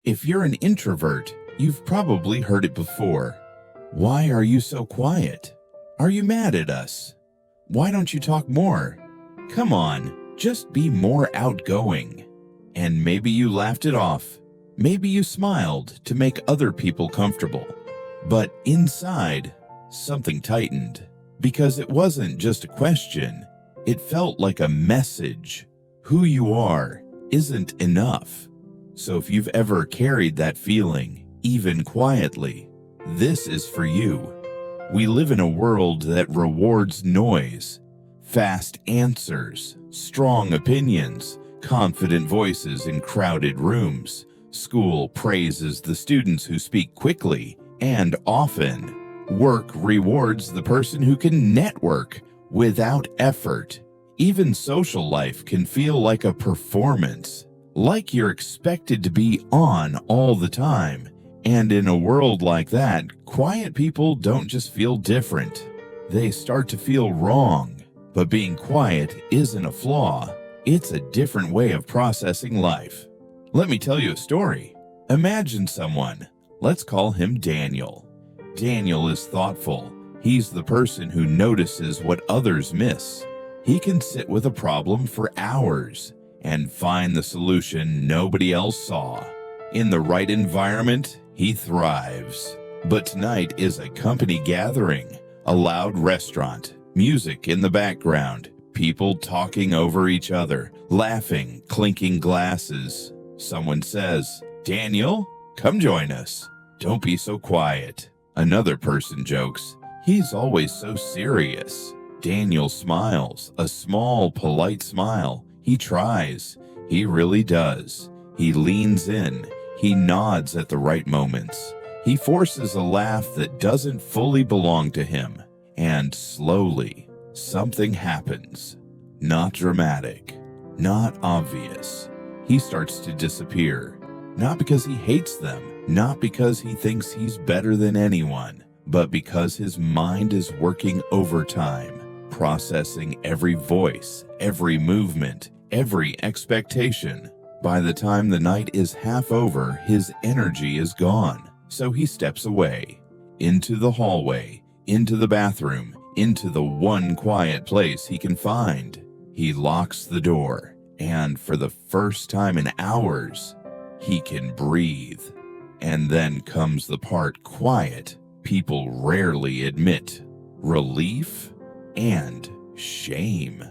If you're an introvert, you've probably heard it before. Why are you so quiet? Are you mad at us? Why don't you talk more? Come on, just be more outgoing. And maybe you laughed it off. Maybe you smiled to make other people comfortable. But inside, something tightened. Because it wasn't just a question. It felt like a message. Who you are isn't enough. So if you've ever carried that feeling, even quietly, this is for you. We live in a world that rewards noise, fast answers, strong opinions, confident voices in crowded rooms. School praises the students who speak quickly and often. Work rewards the person who can network without effort. Even social life can feel like a performance, like you're expected to be on all the time. And in a world like that, quiet people don't just feel different. They start to feel wrong. But being quiet isn't a flaw. It's a different way of processing life. Let me tell you a story. Imagine someone. Let's call him Daniel. Daniel is thoughtful. He's the person who notices what others miss. He can sit with a problem for hours and find the solution nobody else saw. In the right environment, he thrives. But tonight is a company gathering, a loud restaurant, music in the background, people talking over each other, laughing, clinking glasses. Someone says, "Daniel, come join us. Don't be so quiet." Another person jokes, "He's always so serious." Daniel smiles, a small, polite smile. He tries. He really does. He leans in. He nods at the right moments. He forces a laugh that doesn't fully belong to him. And slowly, something happens. Not dramatic, not obvious. He starts to disappear. Not because he hates them, not because he thinks he's better than anyone, but because his mind is working overtime, processing every voice, every movement, every expectation. By the time the night is half over, his energy is gone. So he steps away, into the hallway, into the bathroom, into the one quiet place he can find. He locks the door, and for the first time in hours, he can breathe. And then comes the part quiet people rarely admit: relief and shame.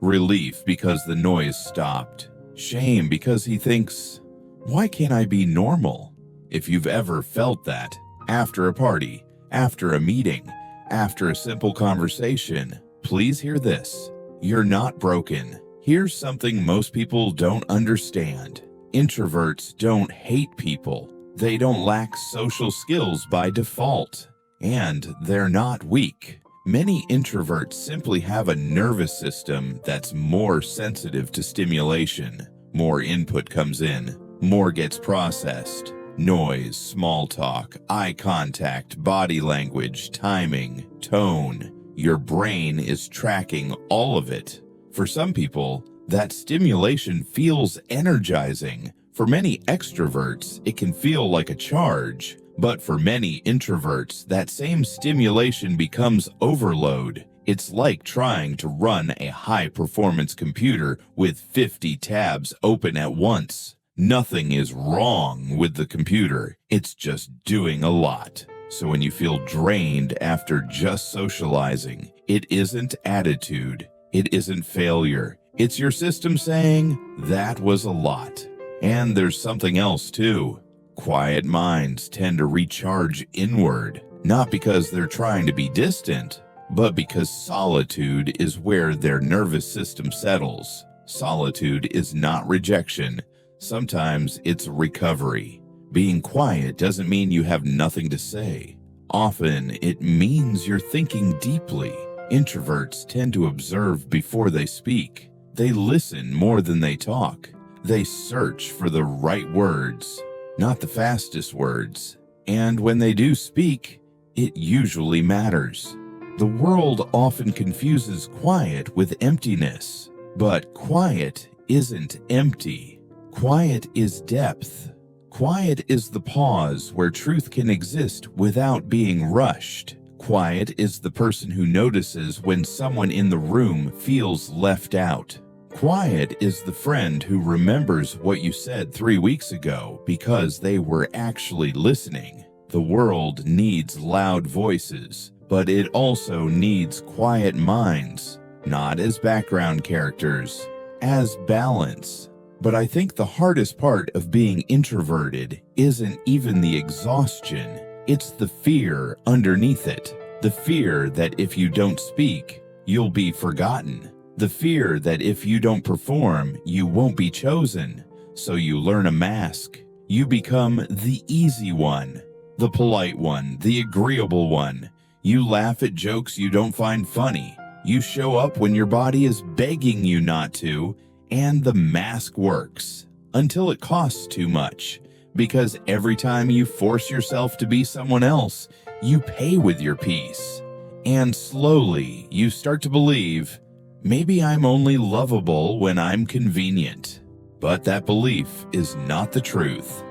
Relief because the noise stopped. Shame because he thinks, why can't I be normal? If you've ever felt that, after a party, after a meeting, after a simple conversation, please hear this. You're not broken. Here's something most people don't understand. Introverts don't hate people. They don't lack social skills by default. And they're not weak. Many introverts simply have a nervous system that's more sensitive to stimulation. More input comes in, more gets processed. Noise, small talk, eye contact, body language, timing, tone. Your brain is tracking all of it. For some people, that stimulation feels energizing. For many extroverts, it can feel like a charge. But for many introverts, that same stimulation becomes overload. It's like trying to run a high-performance computer with 50 tabs open at once. Nothing is wrong with the computer. It's just doing a lot. So when you feel drained after just socializing, it isn't attitude. It isn't failure. It's your system saying, that was a lot. And there's something else too. Quiet minds tend to recharge inward, not because they're trying to be distant, but because solitude is where their nervous system settles. Solitude is not rejection. Sometimes it's recovery. Being quiet doesn't mean you have nothing to say. Often it means you're thinking deeply. Introverts tend to observe before they speak. They listen more than they talk. They search for the right words, not the fastest words. And when they do speak, it usually matters. The world often confuses quiet with emptiness, but quiet isn't empty. Quiet is depth. Quiet is the pause where truth can exist without being rushed. Quiet is the person who notices when someone in the room feels left out. Quiet is the friend who remembers what you said 3 weeks ago because they were actually listening. The world needs loud voices, but it also needs quiet minds, not as background characters, as balance. But I think the hardest part of being introverted isn't even the exhaustion, it's the fear underneath it. The fear that if you don't speak, you'll be forgotten. The fear that if you don't perform, you won't be chosen. So you learn a mask. You become the easy one, the polite one, the agreeable one. You laugh at jokes you don't find funny. You show up when your body is begging you not to, and the mask works until it costs too much. Because every time you force yourself to be someone else, you pay with your peace. And slowly you start to believe, maybe I'm only lovable when I'm convenient. But that belief is not the truth.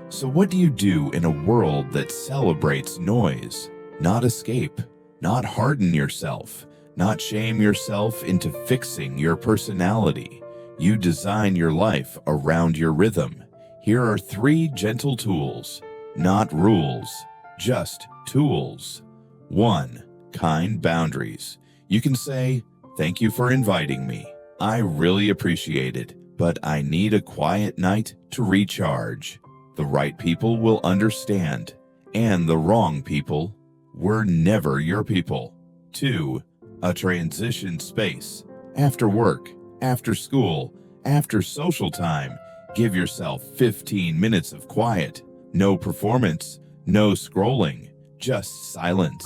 So what do you do in a world that celebrates noise? Not escape, not harden yourself, not shame yourself into fixing your personality. You design your life around your rhythm. Here are 3 gentle tools, not rules, just tools. 1. Kind boundaries. You can say, "Thank you for inviting me. I really appreciate it, but I need a quiet night to recharge." The right people will understand, and the wrong people were never your people. 2. A transition space. After work, after school, after social time, give yourself 15 minutes of quiet. No performance, no scrolling, just silence.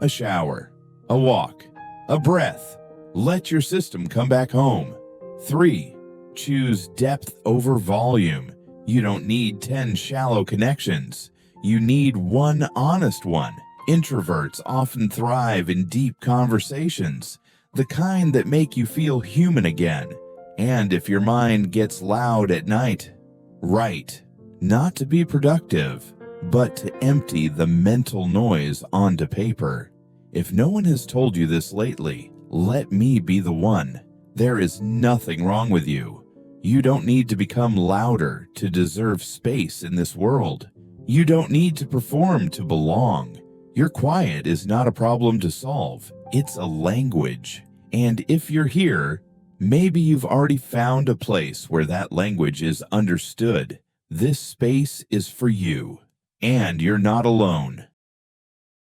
A shower, a walk, a breath. Let your system come back home. 3. Choose depth over volume. You don't need 10 shallow connections. You need one honest one. Introverts often thrive in deep conversations, the kind that make you feel human again. And if your mind gets loud at night, write. Not to be productive, but to empty the mental noise onto paper. If no one has told you this lately, let me be the one. There is nothing wrong with you. You don't need to become louder to deserve space in this world. You don't need to perform to belong. Your quiet is not a problem to solve. It's a language. And if you're here, maybe you've already found a place where that language is understood. This space is for you. And you're not alone.